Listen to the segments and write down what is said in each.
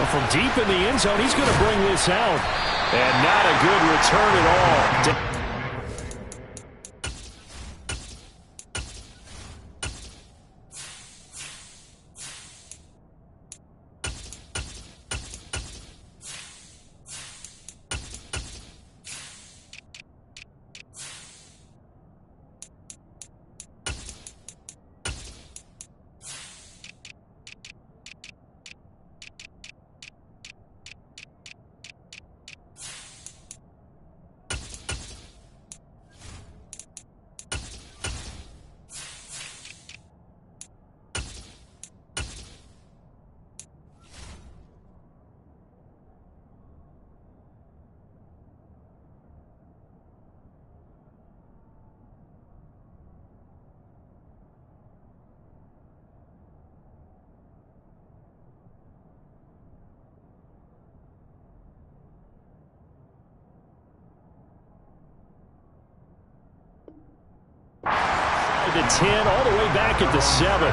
Well, from deep in the end zone, he's going to bring this out. And not a good return at all. The 10 all the way back at the 7.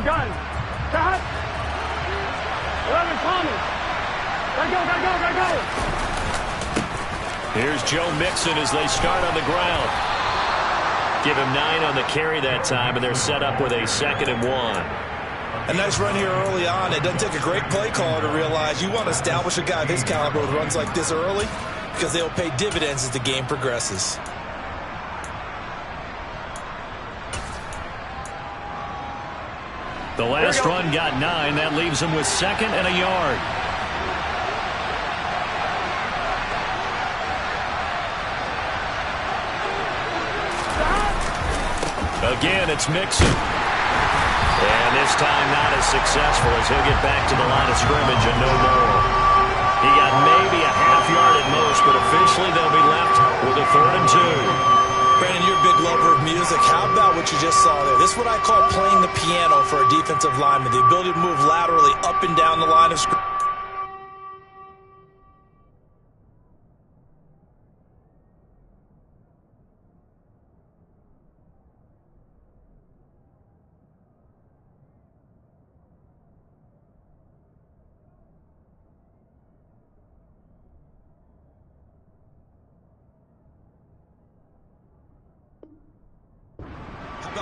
Gun. Cut. 11 Thomas. Gotta go. Here's Joe Mixon as they start on the ground. Give him 9 on the carry that time, and they're set up with a 2nd and 1. A nice run here early on. It doesn't take a great play caller to realize you want to establish a guy of his caliber with runs like this early because they'll pay dividends as the game progresses. The last run got 9. That leaves him with 2nd and a yard. Again, it's Mixon. And this time not as successful as he'll get back to the line of scrimmage and no more. He got maybe a half yard at most, but officially they'll be left with a 3rd and 2. Brandon, you're a big lover of music. How about what you just saw there? This is what I call playing the piano for a defensive lineman. The ability to move laterally up and down the line of scrimmage.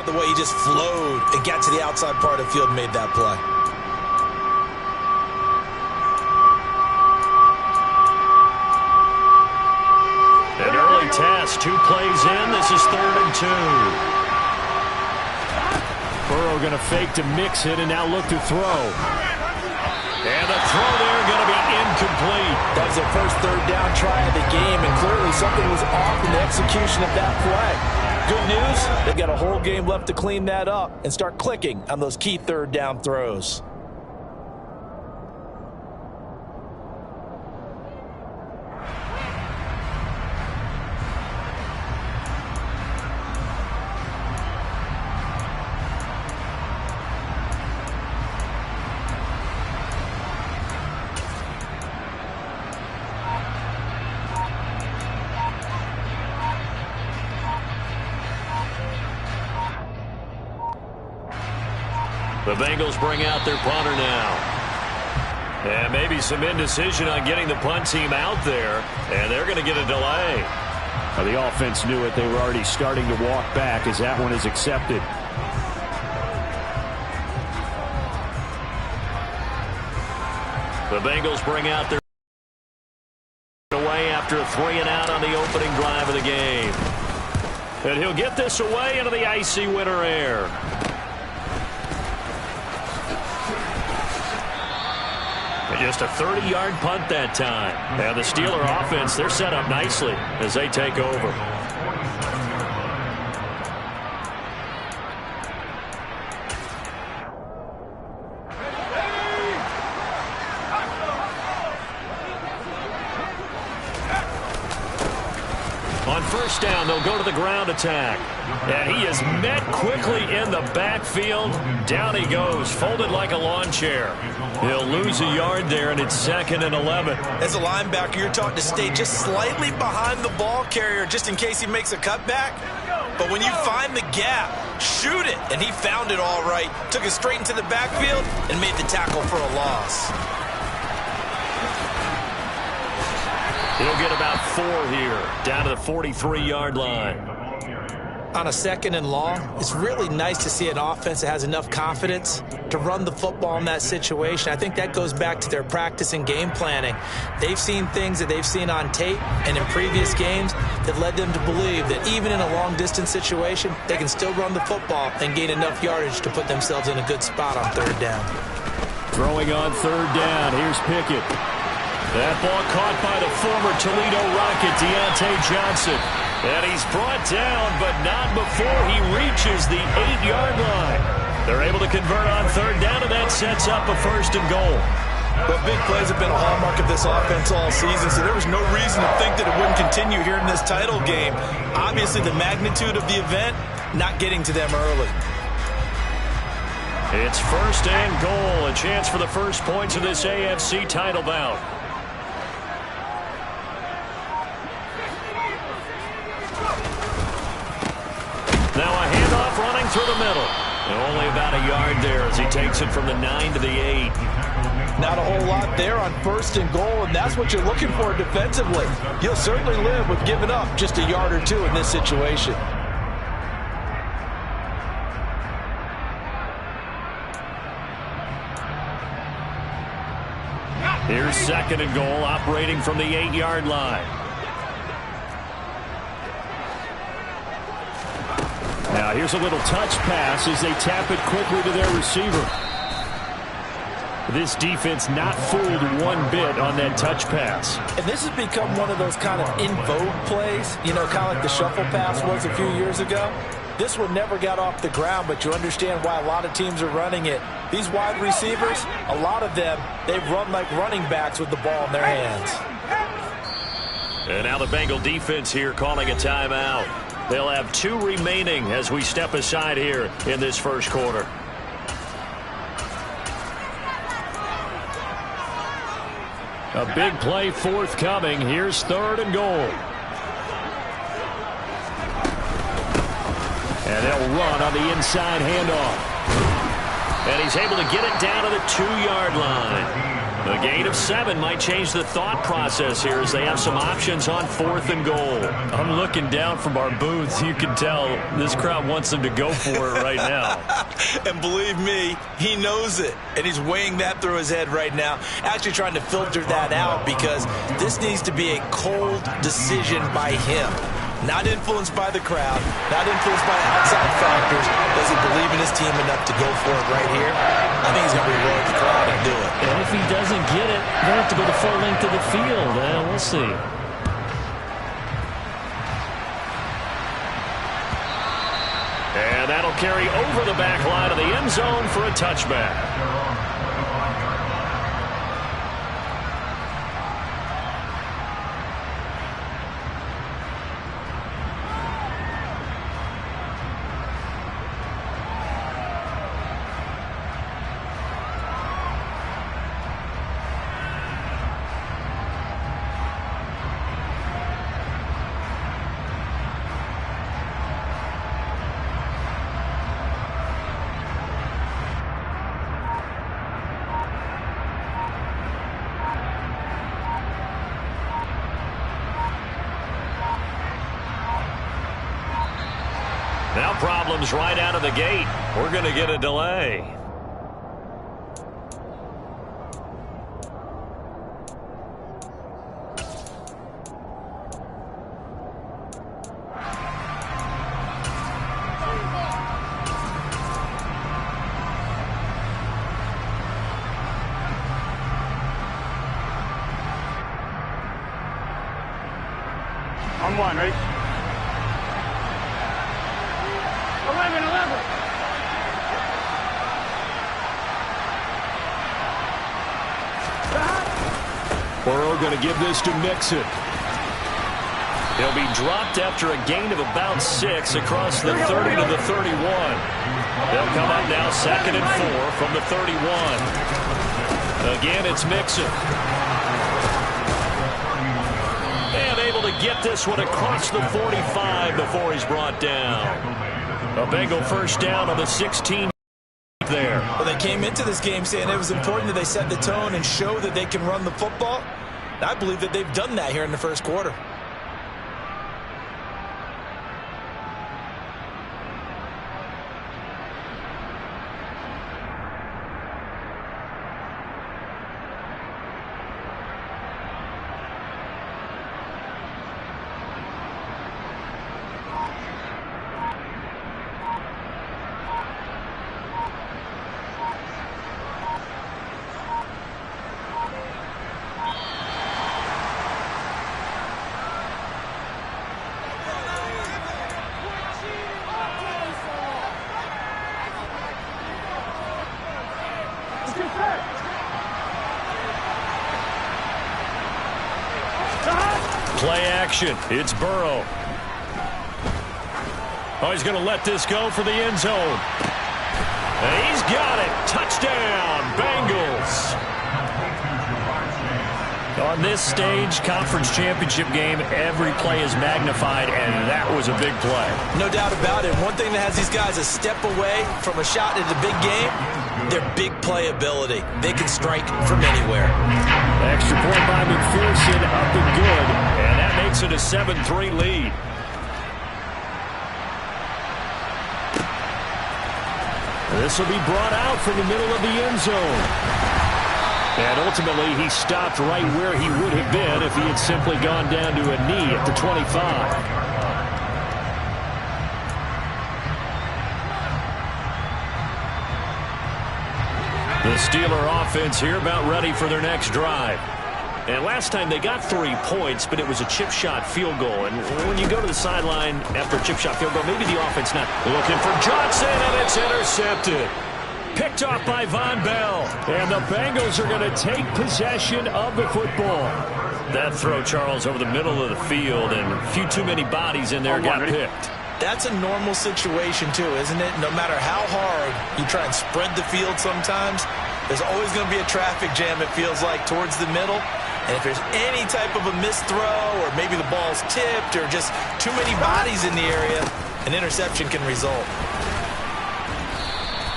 The way he just flowed and got to the outside part of the field and made that play. An early test, 2 plays in. This is 3rd and 2. Burrow going to fake to Mixon and now look to throw. And the throw there going to be incomplete. That was their first 3rd down try of the game, and clearly something was off in the execution of that play. Good news, they've got a whole game left to clean that up and start clicking on those key 3rd down throws. The Bengals bring out their punter now. And maybe some indecision on getting the punt team out there. And they're going to get a delay. Well, the offense knew it. They were already starting to walk back as that one is accepted. The Bengals bring out their away after a 3-and-out on the opening drive of the game. And he'll get this away into the icy winter air. Just a 30-yard punt that time. And the Steeler offense, they're set up nicely as they take over. On first down, they'll go to the ground attack. And he is met quickly in the backfield. Down he goes, folded like a lawn chair. He'll lose a yard there, and it's 2nd and 11. As a linebacker, you're taught to stay just slightly behind the ball carrier just in case he makes a cutback. But when you find the gap, shoot it. And he found it all right. Took it straight into the backfield and made the tackle for a loss. He'll get about 4 here, down to the 43-yard line. On a 2nd and long, it's really nice to see an offense that has enough confidence to run the football in that situation. I think that goes back to their practice and game planning. They've seen things that they've seen on tape and in previous games that led them to believe that even in a long-distance situation, they can still run the football and gain enough yardage to put themselves in a good spot on 3rd down. Throwing on 3rd down, here's Pickett. That ball caught by the former Toledo Rocket, Deontay Johnson. And he's brought down, but not before he reaches the 8-yard line. They're able to convert on 3rd down, and that sets up a 1st and goal. But big plays have been a hallmark of this offense all season, so there was no reason to think that it wouldn't continue here in this title game. Obviously, the magnitude of the event, not getting to them early. It's 1st and goal, a chance for the first points of this AFC title bout. Now a handoff running through the middle. And only about a yard there as he takes it from the 9 to the 8. Not a whole lot there on 1st and goal, and that's what you're looking for defensively. You'll certainly live with giving up just a yard or 2 in this situation. Here's 2nd and goal, operating from the 8-yard line. Now here's a little touch pass as they tap it quickly to their receiver. This defense not fooled one bit on that touch pass. And this has become one of those kind of in vogue plays, you know, kind of like the shuffle pass was a few years ago. This one never got off the ground, but you understand why a lot of teams are running it. These wide receivers, a lot of them, they've run like running backs with the ball in their hands. And now the Bengal defense here calling a timeout. They'll have 2 remaining as we step aside here in this first quarter. A big play forthcoming. Here's 3rd and goal. And they'll run on the inside handoff. And he's able to get it down to the 2-yard line. A gain of 7 might change the thought process here as they have some options on 4th and goal. I'm looking down from our booths. You can tell this crowd wants them to go for it right now. And believe me, he knows it. And he's weighing that through his head right now. Actually trying to filter that out because this needs to be a cold decision by him. Not influenced by the crowd, not influenced by outside factors. Does he believe in his team enough to go for it right here? I think he's going to be rolling the crowd and do it. And if he doesn't get it, they'll have to go the full length of the field. We'll see. And that'll carry over the back line of the end zone for a touchback. Now problems right out of the gate. We're going to get a delay. On 1, ready? 11. Burrow going to give this to Mixon. He'll be dropped after a gain of about 6 across the 30 to the 31. They'll come up now 2nd and 4 from the 31. Again, it's Mixon. And able to get this one across the 45 before he's brought down. A Bengal first down on the 16 there. Well, they came into this game saying it was important that they set the tone and show that they can run the football. I believe that they've done that here in the first quarter. Play action. It's Burrow. Oh, he's going to let this go for the end zone. And he's got it. Touchdown, Bengals. On this stage, conference championship game, every play is magnified, and that was a big play. No doubt about it. One thing that has these guys a step away from a shot at the big game, their big play ability. They can strike from anywhere. Extra point by McPherson, up and good, and that makes it a 7-3 lead. This will be brought out from the middle of the end zone. And ultimately, he stopped right where he would have been if he had simply gone down to a knee at the 25. The Steeler offense here about ready for their next drive. And last time they got 3 points, but it was a chip shot field goal. And when you go to the sideline after a chip shot field goal, maybe the offense not looking for Johnson, and it's intercepted. Picked off by Von Bell. And the Bengals are going to take possession of the football. That throw, Charles, over the middle of the field, and a few too many bodies in there got picked. That's a normal situation, too, isn't it? No matter how hard you try and spread the field sometimes, there's always going to be a traffic jam, it feels like, towards the middle. And if there's any type of a missed throw, or maybe the ball's tipped, or just too many bodies in the area, an interception can result.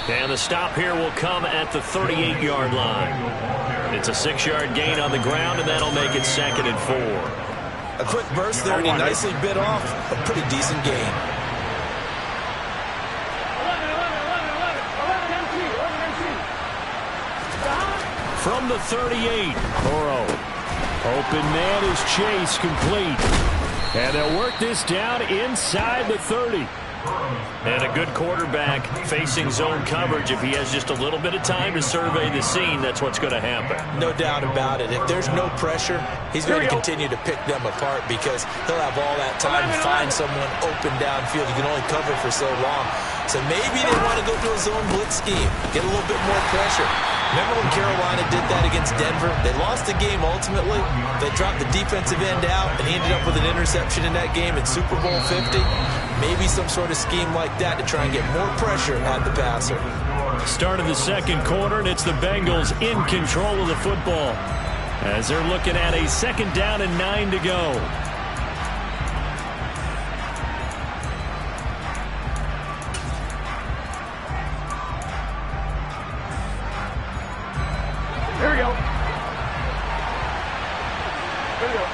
And the stop here will come at the 38-yard line. It's a 6-yard gain on the ground, and that'll make it 2nd and 4. A quick burst there, and he nicely bit off a pretty decent gain. From the 38, Burrow. Open man is Chase, complete. And they'll work this down inside the 30. And a good quarterback facing zone coverage. If he has just a little bit of time to survey the scene, that's what's going to happen. No doubt about it. If there's no pressure, he's going to continue to pick them apart because he'll have all that time to find someone open downfield. You can only cover for so long. So maybe they want to go to a zone blitz scheme, get a little bit more pressure. Remember when Carolina did that against Denver? They lost the game ultimately. They dropped the defensive end out, and he ended up with an interception in that game in Super Bowl 50. Maybe some sort of scheme like that to try and get more pressure at the passer. Start of the second quarter, and it's the Bengals in control of the football as they're looking at a 2nd down and 9 to go. Here we go. Here we go.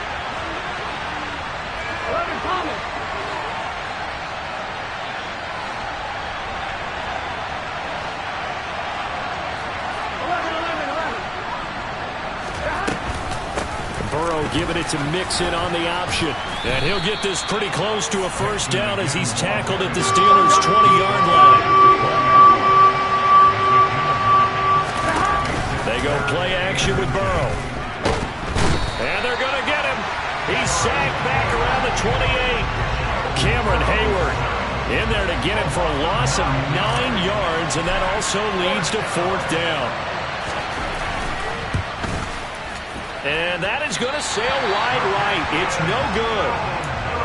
11 Thomas. Burrow giving it to Mixon on the option. And he'll get this pretty close to a first down as he's tackled at the Steelers' 20-yard line. They go play action with Burrow. And they're going to get him. He's sacked back around the 28. Cameron Hayward in there to get him for a loss of 9 yards, and that also leads to 4th down. And that is going to sail wide right. It's no good.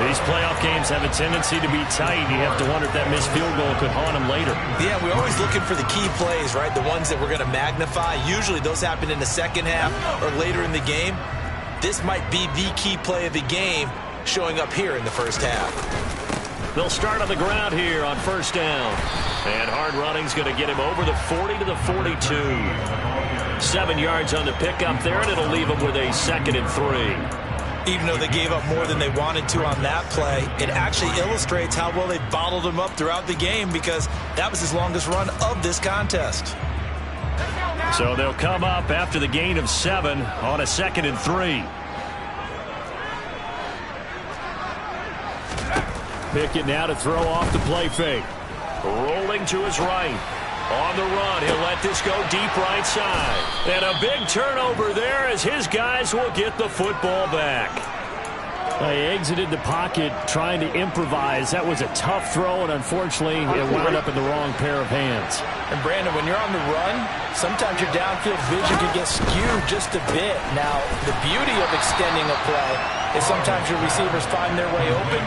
These playoff games have a tendency to be tight. You have to wonder if that missed field goal could haunt them later. Yeah, we're always looking for the key plays, right? The ones that we're going to magnify. Usually those happen in the second half or later in the game. This might be the key play of the game showing up here in the first half. They'll start on the ground here on first down. And hard running's going to get him over the 40 to the 42. 7 yards on the pickup there, and it'll leave him with a 2nd and 3. Even though they gave up more than they wanted to on that play, it actually illustrates how well they bottled him up throughout the game because that was his longest run of this contest. So they'll come up after the gain of 7 on a 2nd and 3. Pickett now to throw off the play fake. Rolling to his right. On the run, he'll let this go deep right side. And a big turnover there as his guys will get the football back. They exited the pocket trying to improvise. That was a tough throw, and unfortunately, it wound up in the wrong pair of hands. And Brandon, when you're on the run, sometimes your downfield vision can get skewed just a bit. Now, the beauty of extending a play is sometimes your receivers find their way open,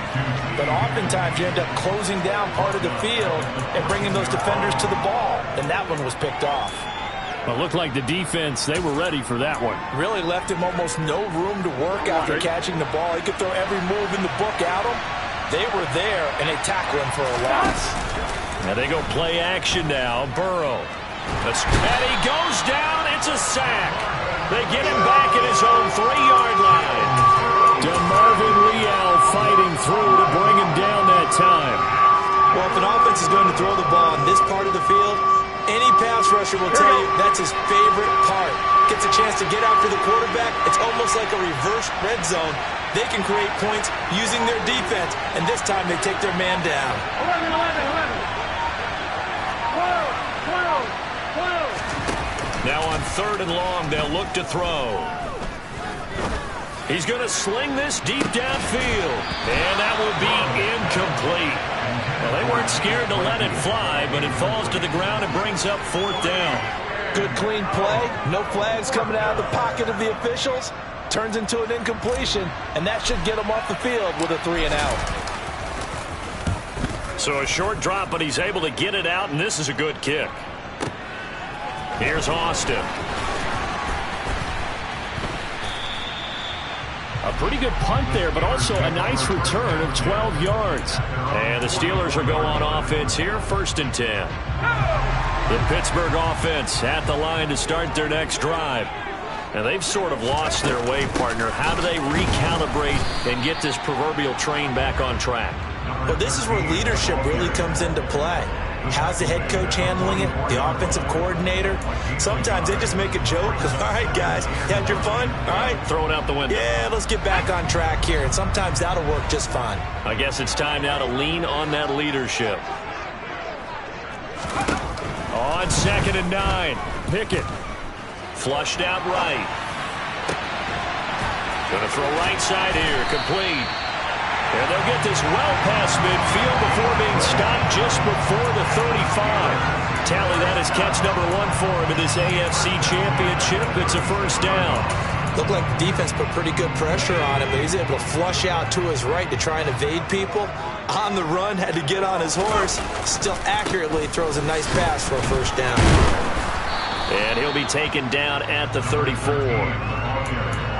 but oftentimes you end up closing down part of the field and bringing those defenders to the ball, and that one was picked off. Well, it looked like the defense, they were ready for that one. Really left him almost no room to work after catching the ball. He could throw every move in the book at him. They were there, and they tackle him for a loss. Now they go play action now. Burrow. And he goes down. It's a sack. They get him back at his own 3-yard line. DeMarvin Leal fighting through to bring him down that time. Well, if an offense is going to throw the ball on this part of the field, any pass rusher will tell you that's his favorite part. Gets a chance to get after the quarterback. It's almost like a reverse red zone. They can create points using their defense, and this time they take their man down. 11. Now on 3rd and long, they'll look to throw. He's going to sling this deep downfield, and that will be incomplete. Well, they weren't scared to let it fly, but it falls to the ground and brings up 4th down. Good, clean play. No flags coming out of the pocket of the officials. Turns into an incompletion, and that should get him off the field with a 3-and-out. So a short drop, but he's able to get it out, and this is a good kick. Here's Austin. A pretty good punt there, but also a nice return of 12 yards. And the Steelers will go on offense here, 1st and 10. The Pittsburgh offense at the line to start their next drive. And they've sort of lost their way, partner. How do they recalibrate and get this proverbial train back on track? Well, this is where leadership really comes into play. How's the head coach handling it? The offensive coordinator? Sometimes they just make a joke. All right, guys, you had your fun? All right. Throw it out the window. Yeah, let's get back on track here. And sometimes that'll work just fine. I guess it's time now to lean on that leadership. On 2nd and 9, Pickett. Flushed out right. Going to throw right side here, complete. And they'll get this well past midfield before being stopped just before the 35. Tally, that is catch number 1 for him in this AFC Championship. It's a 1st down. Looked like the defense put pretty good pressure on him, but he's able to flush out to his right to try and evade people. On the run, had to get on his horse. Still accurately throws a nice pass for a 1st down. And he'll be taken down at the 34.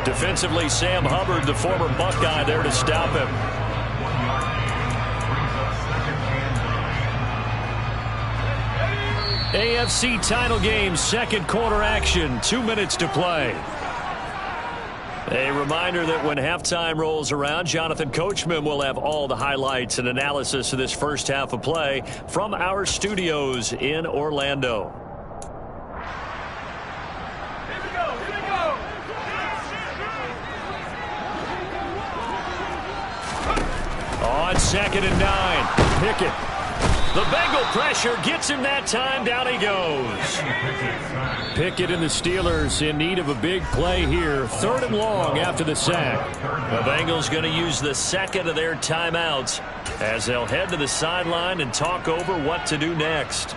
Defensively, Sam Hubbard, the former Buckeye, there to stop him. AFC title game, 2nd quarter action, 2 minutes to play. A reminder that when halftime rolls around, Jonathan Coachman will have all the highlights and analysis of this first half of play from our studios in Orlando. On 2nd and 9, Pickett. The Bengal pressure gets him that time. Down he goes. Pickett and the Steelers in need of a big play here. 3rd and long after the sack. The Bengals going to use the 2nd of their timeouts as they'll head to the sideline and talk over what to do next.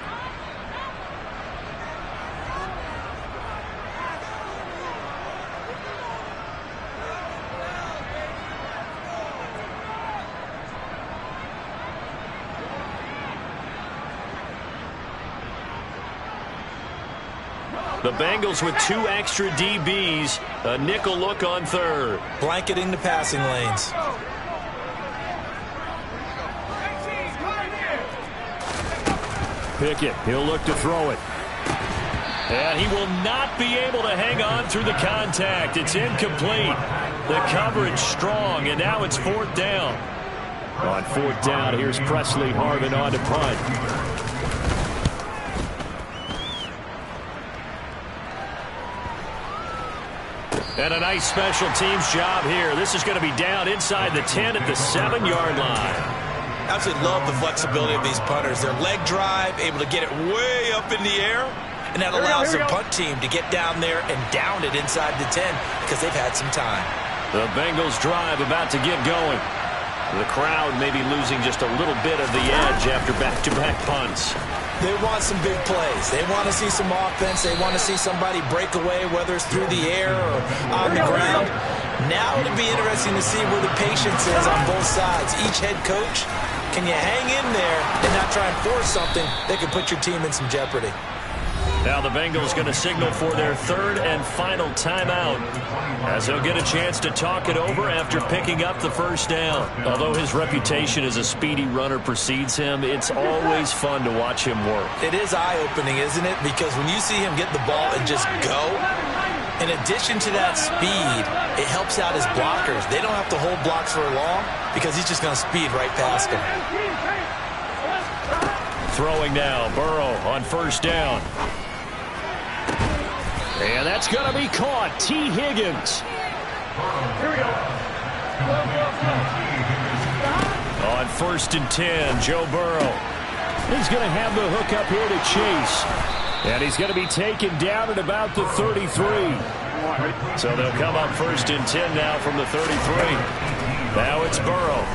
The Bengals with 2 extra DBs, a nickel look on third. Blanketing the passing lanes. Pickett, he'll look to throw it. And he will not be able to hang on through the contact. It's incomplete. The coverage strong, and now it's 4th down. On 4th down, here's Presley Harvin on to punt. And a nice special teams job here. This is going to be down inside the 10 at the 7-yard line. Absolutely love the flexibility of these punters. Their leg drive, able to get it way up in the air. And that allows the punt team to get down there and down it inside the 10 because they've had some time. The Bengals drive about to get going. The crowd may be losing just a little bit of the edge after back-to-back punts. They want some big plays. They want to see some offense. They want to see somebody break away, whether it's through the air or on the ground. Now it'll be interesting to see where the patience is on both sides. Each head coach, can you hang in there and not try and force something that could put your team in some jeopardy? Now the Bengals going to signal for their 3rd and final timeout as he'll get a chance to talk it over after picking up the 1st down. Although his reputation as a speedy runner precedes him, it's always fun to watch him work. It is eye-opening, isn't it? Because when you see him get the ball and just go, in addition to that speed, it helps out his blockers. They don't have to hold blocks for long because he's just going to speed right past them. Throwing now, Burrow on 1st down. And that's going to be caught. T. Higgins. Here we go. On 1st and 10, Joe Burrow. He's going to have the hook up here to Chase. And he's going to be taken down at about the 33. So they'll come up 1st and 10 now from the 33. Now it's Burrow.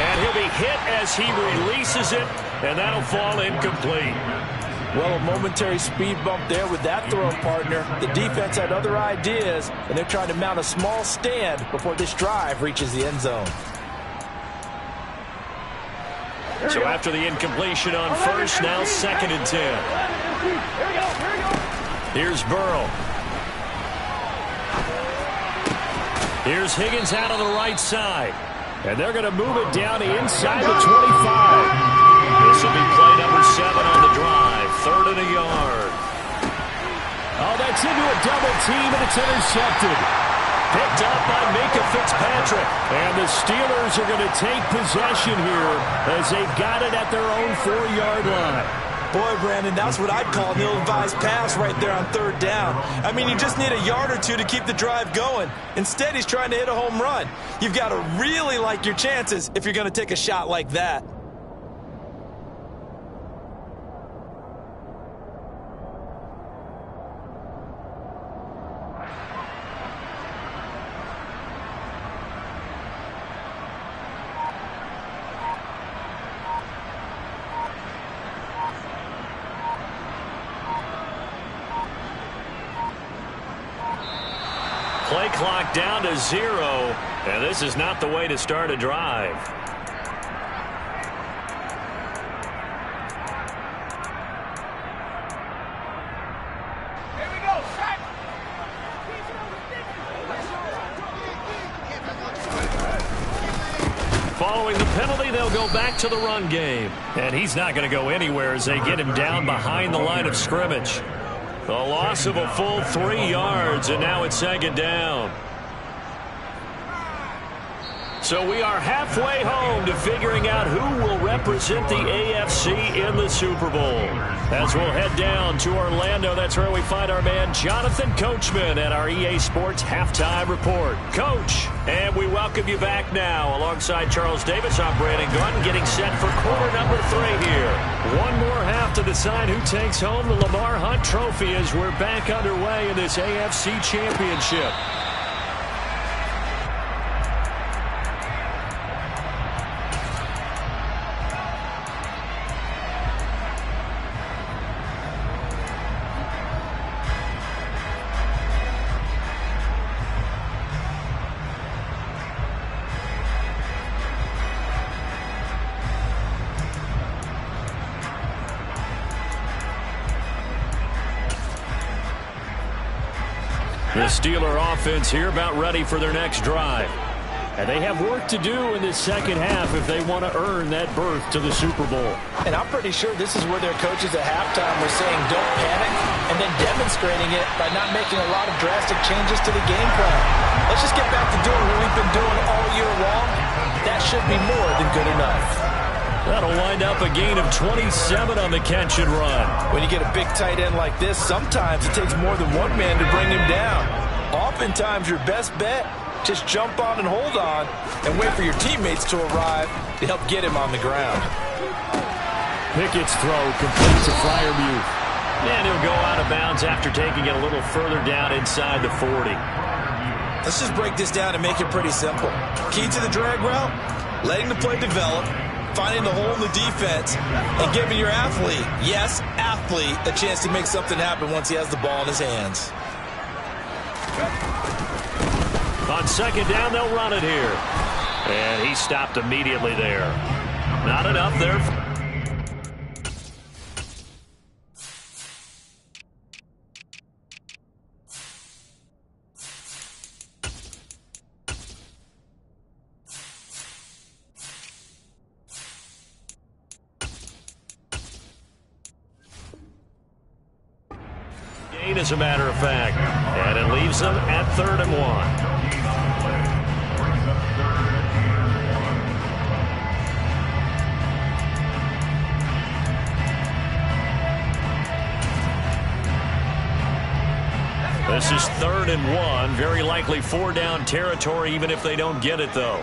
And he'll be hit as he releases it, and that'll fall incomplete. Well, a momentary speed bump there with that throw, partner. The defense had other ideas, and they're trying to mount a small stand before this drive reaches the end zone. So after the incompletion on 1st, now 2nd and 10. Here's Burrow. Here's Higgins out on the right side. And they're going to move it down to inside the 25. This will be play number 7 on the drive. 3rd and a yard. Oh, that's into a double team, and it's intercepted. Picked up by Micah Fitzpatrick. And the Steelers are going to take possession here as they've got it at their own 4-yard line. Boy, Brandon, that's what I'd call an ill-advised pass right there on 3rd down. I mean, you just need a yard or two to keep the drive going. Instead, he's trying to hit a home run. You've got to really like your chances if you're going to take a shot like that. Play clock down to 0, and this is not the way to start a drive. Here we go. Shot. Following the penalty, they'll go back to the run game. And he's not going to go anywhere as they get him down behind the line of scrimmage. A loss of a full 3 yards, and now it's 2nd down. So we are halfway home to figuring out who will represent the AFC in the Super Bowl. As we'll head down to Orlando, that's where we find our man Jonathan Coachman at our EA Sports Halftime Report. Coach, and we welcome you back now. Alongside Charles Davis, I'm Brandon Gunn, getting set for quarter number 3 here. One more half to decide who takes home the Lamar Hunt Trophy as we're back underway in this AFC Championship. The Steeler offense here about ready for their next drive. And they have work to do in this second half if they want to earn that berth to the Super Bowl. And I'm pretty sure this is where their coaches at halftime were saying don't panic, and then demonstrating it by not making a lot of drastic changes to the game plan. Let's just get back to doing what we've been doing all year long. That should be more than good enough. That'll wind up a gain of 27 on the catch and run. When you get a big tight end like this, sometimes it takes more than one man to bring him down. Oftentimes, your best bet, just jump on and hold on and wait for your teammates to arrive to help get him on the ground. Pickett's throw complete to Freiermuth. And he'll go out of bounds after taking it a little further down inside the 40. Let's just break this down and make it pretty simple. Key to the drag route, letting the play develop, finding the hole in the defense, and giving your athlete, yes, athlete, a chance to make something happen once he has the ball in his hands. On second down, they'll run it here. And he stopped immediately there. Not enough there. Gain, as a matter of fact. And it leaves them at 3rd and 1. This is 3rd and 1. Very likely 4-down territory, even if they don't get it, though.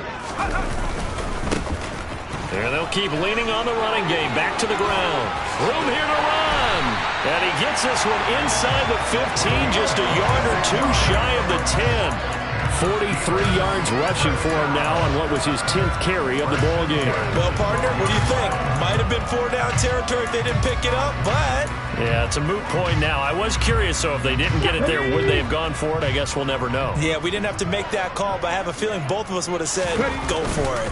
And they'll keep leaning on the running game. Back to the ground. Room here to run. And he gets this one inside the 15, just a yard or two shy of the 10. 43 yards rushing for him now on what was his 10th carry of the ball game. Well, partner, what do you think? Might have been 4-down territory if they didn't pick it up, but... Yeah, it's a moot point now. I was curious, so if they didn't get it there, would they have gone for it? I guess we'll never know. Yeah, we didn't have to make that call, but I have a feeling both of us would have said, go for it.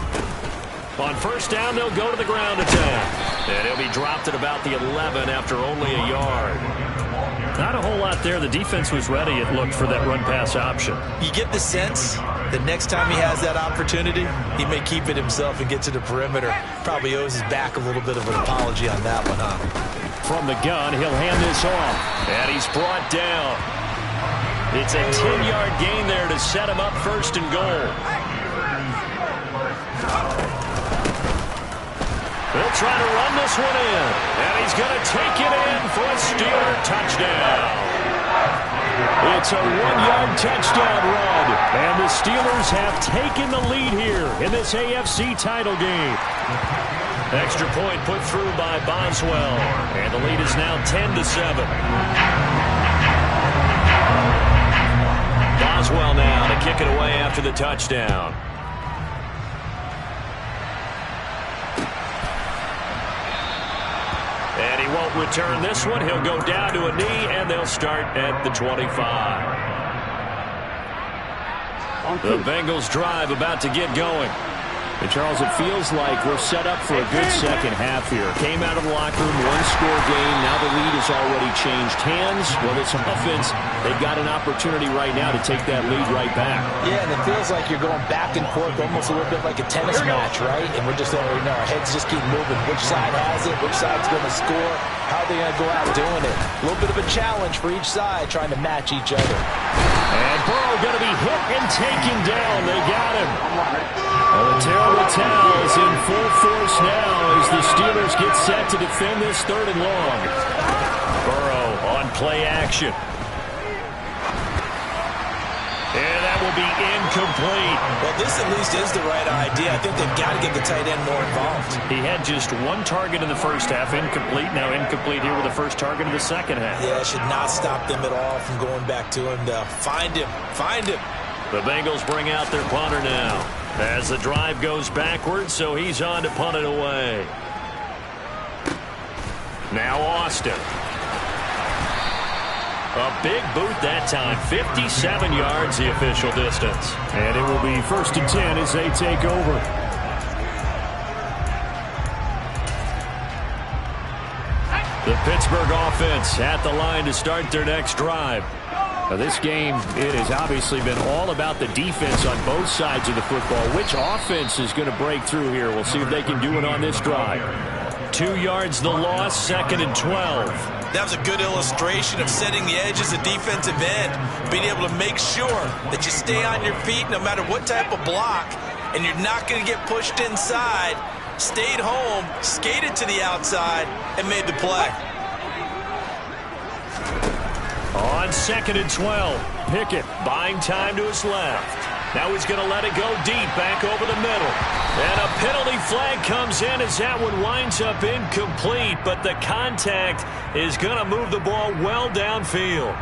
On first down, they'll go to the ground attack. And he'll be dropped at about the 11 after only a yard. Not a whole lot there. The defense was ready, it looked, for that run-pass option. You get the sense that next time he has that opportunity, he may keep it himself and get to the perimeter. Probably owes his back a little bit of an apology on that one, huh? From the gun, he'll hand this off. And he's brought down. It's a 10-yard gain there to set him up 1st and goal. They'll try to run this one in. And he's going to take it in for a Steeler touchdown. It's a 1-yard touchdown run. And the Steelers have taken the lead here in this AFC title game. Extra point put through by Boswell. And the lead is now 10-7. Boswell now to kick it away after the touchdown. And he won't return this one. He'll go down to a knee, and they'll start at the 25. The Bengals drive about to get going. And Charles, it feels like we're set up for a good second half here. Came out of the locker room, one-score game. Now the lead has already changed hands. Well, this offense, they've got an opportunity right now to take that lead right back. Yeah, and it feels like you're going back and forth almost a little bit like a tennis match, right? And we're just already know our heads just keep moving. Which side has it? Which side's going to score? How are they going to go out doing it? A little bit of a challenge for each side trying to match each other. And Burrow going to be hit and taken down. They got him. Well, the terrible towel is in full force now as the Steelers get set to defend this 3rd and long. Burrow on play action. And that will be incomplete. Well, this at least is the right idea. I think they've got to get the tight end more involved. He had just one target in the first half, incomplete. Now incomplete here with the first target in the second half. Yeah, it should not stop them at all from going back to him. Find him. Find him. The Bengals bring out their punter now as the drive goes backwards, so he's on to punt it away. Now Austin. A big boot that time. 57 yards the official distance. And it will be 1st and 10 as they take over. The Pittsburgh offense at the line to start their next drive. This game, it has obviously been all about the defense on both sides of the football. Which offense is going to break through here? We'll see if they can do it on this drive. 2 yards the loss, 2nd and 12. That was a good illustration of setting the edge as a defensive end, being able to make sure that you stay on your feet no matter what type of block, and you're not going to get pushed inside. Stayed home, skated to the outside, and made the play. On 2nd and 12, Pickett buying time to his left. Now he's going to let it go deep, back over the middle. And a penalty flag comes in as that one winds up incomplete, but the contact is going to move the ball well downfield.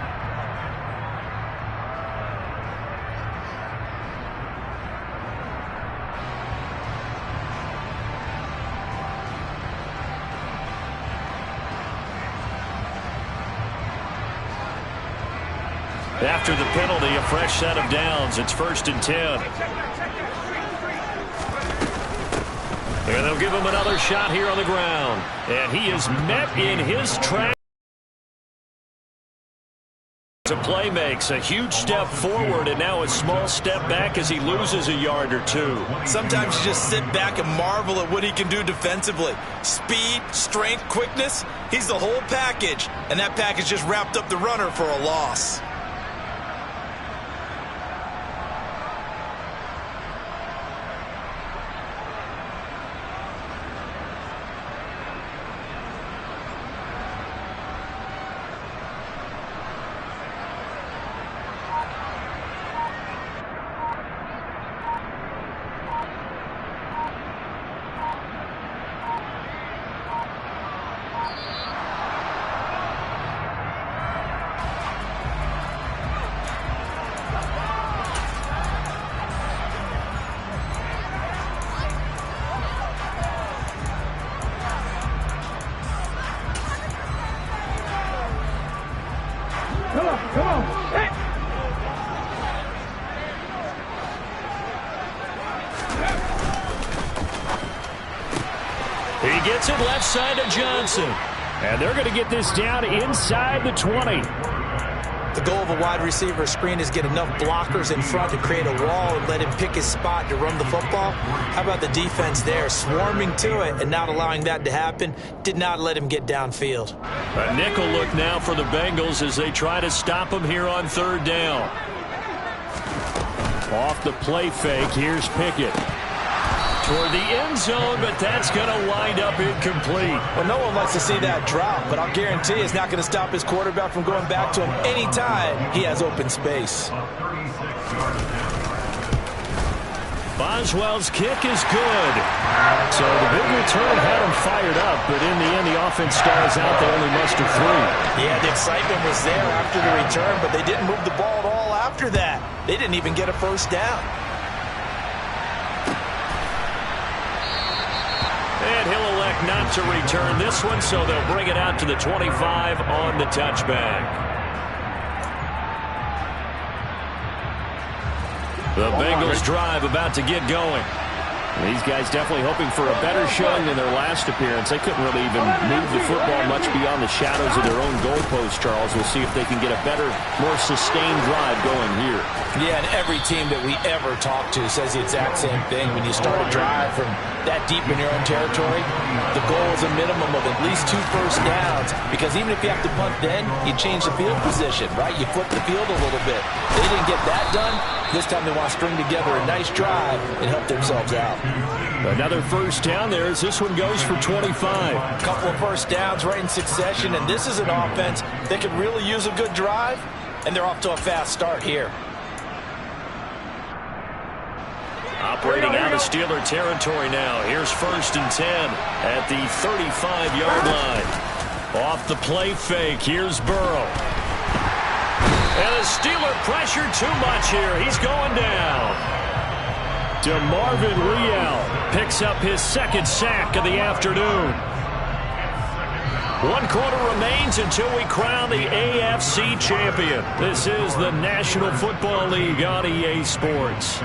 After the penalty, a fresh set of downs. It's 1st and 10. And they'll give him another shot here on the ground. And he is met in his track. The play makes a huge step forward and now a small step back as he loses a yard or two. Sometimes you just sit back and marvel at what he can do defensively. Speed, strength, quickness, he's the whole package. And that package just wrapped up the runner for a loss. He gets it left side to Johnson. And they're going to get this down inside the 20. The goal of a wide receiver screen is get enough blockers in front to create a wall and let him pick his spot to run the football. How about the defense there, swarming to it and not allowing that to happen? Did not let him get downfield. A nickel look now for the Bengals as they try to stop him here on 3rd down. Off the play fake, here's Pickett. Toward the end zone, but that's going to wind up incomplete. Well, no one likes to see that drop, but I'll guarantee it's not going to stop his quarterback from going back to him anytime he has open space. Boswell's kick is good. So the big return had him fired up, but in the end, the offense stalls out. They only muster 3. Yeah, the excitement was there after the return, but they didn't move the ball at all after that. They didn't even get a 1st down. And he'll elect not to return this one, so they'll bring it out to the 25 on the touchback. The Bengals drive about to get going. These guys definitely hoping for a better showing than their last appearance. They couldn't really even move the football much beyond the shadows of their own goalpost, Charles. We'll see if they can get a better, more sustained drive going here. Yeah, and every team that we ever talk to says the exact same thing. When you start a drive from that deep in your own territory, the goal is a minimum of at least 2 first downs, because even if you have to punt then, you change the field position, right? You flip the field a little bit. They didn't get that done. This time they want to string together a nice drive and help themselves out. Another 1st down there as this one goes for 25. A couple of 1st downs right in succession, and this is an offense that could really use a good drive, and they're off to a fast start here. Operating out of Steeler territory now. Here's 1st and 10 at the 35-yard line. Off the play fake, here's Burrow. And the Steeler pressure too much here. He's going down. DeMarvin Leal picks up his 2nd sack of the afternoon. 1 quarter remains until we crown the AFC champion. This is the National Football League on EA Sports.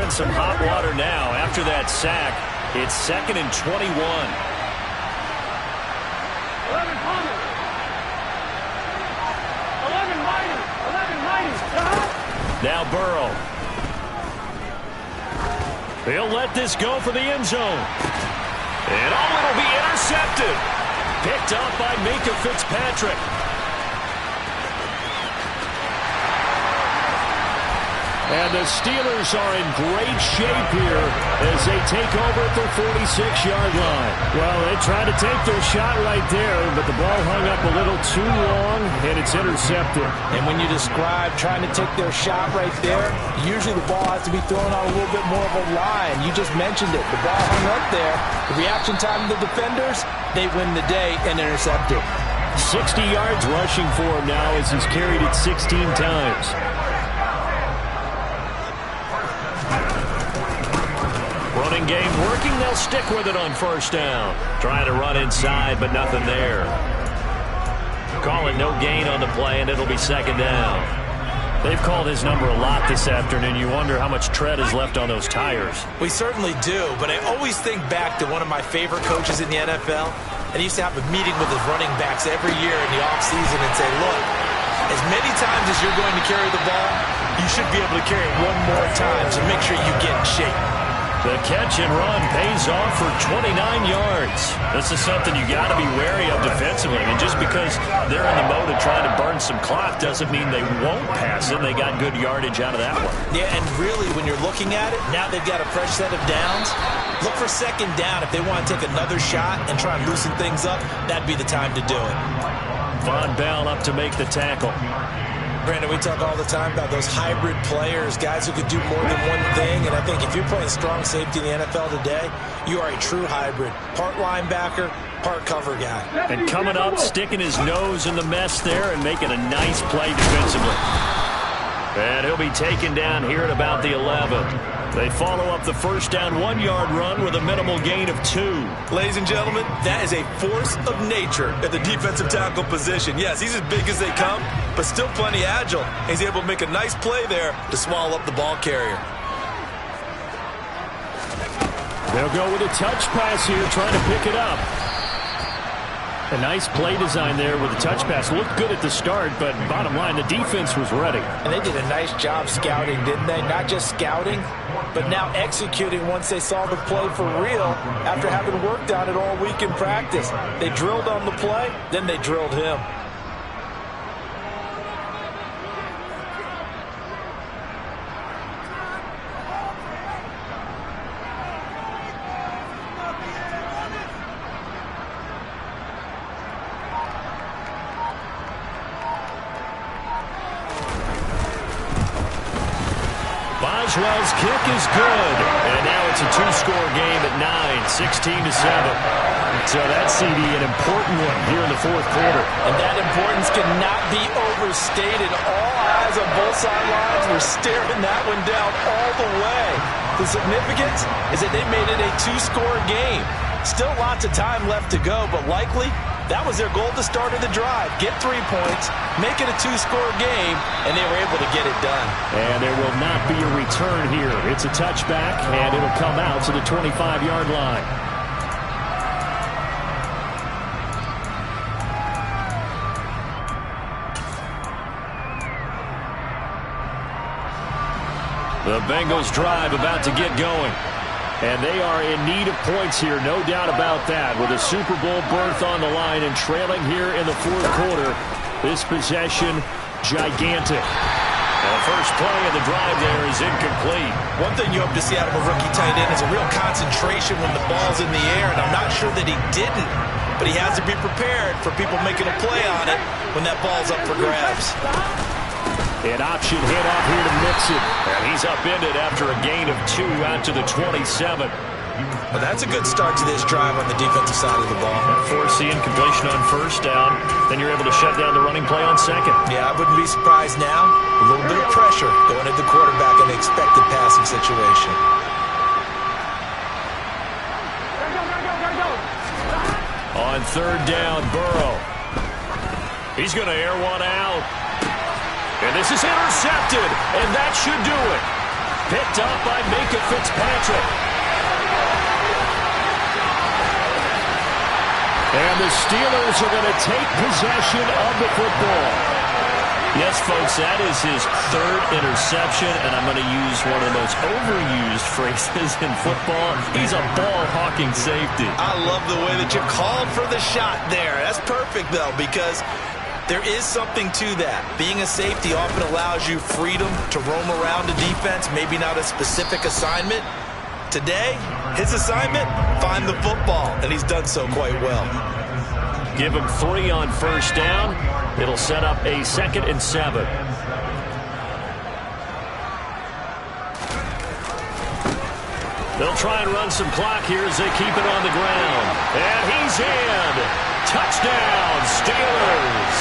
in some hot water now. After that sack, it's 2nd and 21. 11 Palmer. 11 mighty. Now Burrow. He'll let this go for the end zone. And it'll be intercepted. Picked up by Minka Fitzpatrick. And the Steelers are in great shape here as they take over at their 46-yard line. Well, they tried to take their shot right there, but the ball hung up a little too long, and it's intercepted. And when you describe trying to take their shot right there, usually the ball has to be thrown on a little bit more of a line. You just mentioned it. The ball hung up there. The reaction time of the defenders, they win the day and intercept it. 60 yards rushing for him now as he's carried it 16 times. Running game working. They'll stick with it on first down. Trying to run inside, but nothing there. Call it no gain on the play, and it'll be 2nd down. They've called his number a lot this afternoon. You wonder how much tread is left on those tires. We certainly do, but I always think back to one of my favorite coaches in the NFL, and he used to have a meeting with his running backs every year in the offseason and say, look, as many times as you're going to carry the ball, you should be able to carry it one more time, so make sure you get in shape. The catch and run pays off for 29 yards. This is something you got to be wary of defensively. And just because they're in the mode of trying to burn some clock doesn't mean they won't pass it. They got good yardage out of that one. Yeah, and really, when you're looking at it, now they've got a fresh set of downs. Look for 2nd down. If they want to take another shot and try and loosen things up, that'd be the time to do it. Von Bell up to make the tackle. Brandon, we talk all the time about those hybrid players, guys who could do more than one thing, and I think if you're playing strong safety in the NFL today, you are a true hybrid. Part linebacker, part cover guy. And coming up, sticking his nose in the mess there and making a nice play defensively. And he'll be taken down here at about the 11. They follow up the first down 1-yard run with a minimal gain of 2. Ladies and gentlemen, that is a force of nature at the defensive tackle position. Yes, he's as big as they come, but still plenty agile. He's able to make a nice play there to swallow up the ball carrier. They'll go with a touch pass here, trying to pick it up. A nice play design there with the touch pass. Looked good at the start, but bottom line, the defense was ready. And they did a nice job scouting, didn't they? Not just scouting, but now executing once they saw the play for real after having worked on it all week in practice. They drilled on the play, then they drilled him. Boswell's kick is good. And now it's a 2-score game at 9, 16-7. So that CD, an important one here in the 4th quarter. And that importance cannot be overstated. All eyes on both sidelines were staring that one down all the way. The significance is that they made it a 2-score game. Still lots of time left to go, but likely that was their goal to start of the drive. Get 3 points, make it a 2-score game, and they were able to get it done. And there will not be a return here. It's a touchback, and it'll come out to the 25-yard line. The Bengals drive about to get going. And they are in need of points here, no doubt about that. With a Super Bowl berth on the line and trailing here in the 4th quarter. This possession, gigantic. The first play of the drive there is incomplete. One thing you hope to see out of a rookie tight end is a real concentration when the ball's in the air, and I'm not sure that he didn't. But he has to be prepared for people making a play on it when that ball's up for grabs. An option handoff here to Mixon. And he's upended after a gain of 2 out to the 27. Well, that's a good start to this drive on the defensive side of the ball. Force the incompletion on first down. Then you're able to shut down the running play on second. Yeah, I wouldn't be surprised now. A little bit of pressure going at the quarterback in the expected passing situation. On 3rd down, Burrow. He's going to air one out. And this is intercepted, and that should do it. Picked up by Minka Fitzpatrick. And the Steelers are going to take possession of the football. Yes, folks, that is his third interception, and I'm going to use one of the most overused phrases in football. He's a ball-hawking safety. I love the way that you called for the shot there. That's perfect, though, because there is something to that. Being a safety often allows you freedom to roam around a defense, maybe not a specific assignment. Today, his assignment, find the football, and he's done so quite well. Give him 3 on first down. It'll set up a 2nd and 7. They'll try and run some clock here as they keep it on the ground. And he's in. Touchdown, Steelers.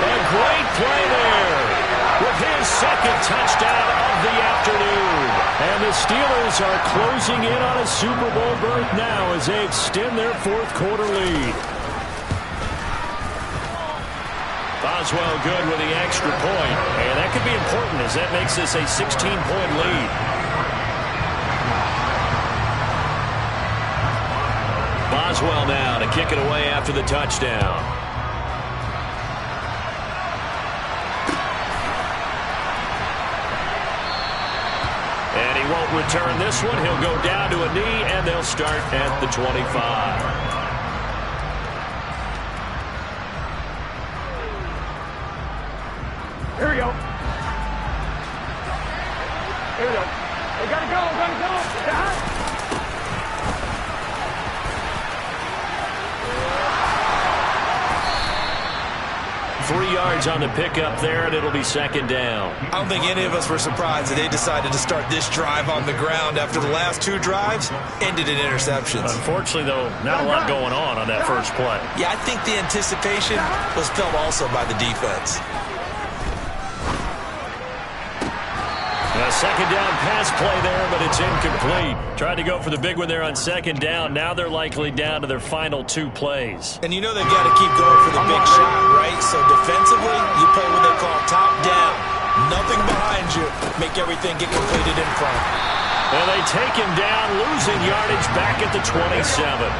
A great play there with his 2nd touchdown of the afternoon. And the Steelers are closing in on a Super Bowl berth now as they extend their 4th quarter lead. Boswell good with the extra point. And that could be important as that makes this a 16-point lead. Boswell now to kick it away after the touchdown. And he won't return this one. He'll go down to a knee, and they'll start at the 25. Here we go. Here we go. We gotta go, gotta go. Down. 3 yards on the pickup there, and it'll be 2nd down. I don't think any of us were surprised that they decided to start this drive on the ground after the last 2 drives ended in interceptions. Unfortunately, though, not a lot going on that first play. Yeah, I think the anticipation was felt also by the defense. A 2nd down pass play there, but it's incomplete. Tried to go for the big one there on 2nd down. Now they're likely down to their final 2 plays. And you know they've got to keep going for the big shot, right? So defensively, you play what they call top down. Nothing behind you. Make everything get completed in front. And they take him down, losing yardage back at the 27.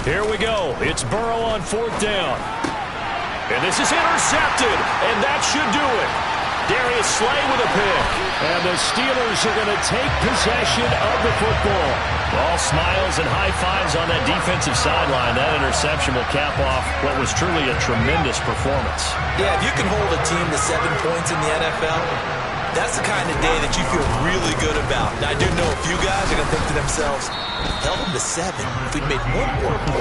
Here we go. It's Burrow on 4th down. And this is intercepted, and that should do it. Darius Slay with a pick. And the Steelers are going to take possession of the football. All smiles and high fives on that defensive sideline. That interception will cap off what was truly a tremendous performance. Yeah, if you can hold a team to 7 points in the NFL, that's the kind of day that you feel really good about. Now, I do know a few guys are going to think to themselves, held them to 7. If we'd made 1 more point.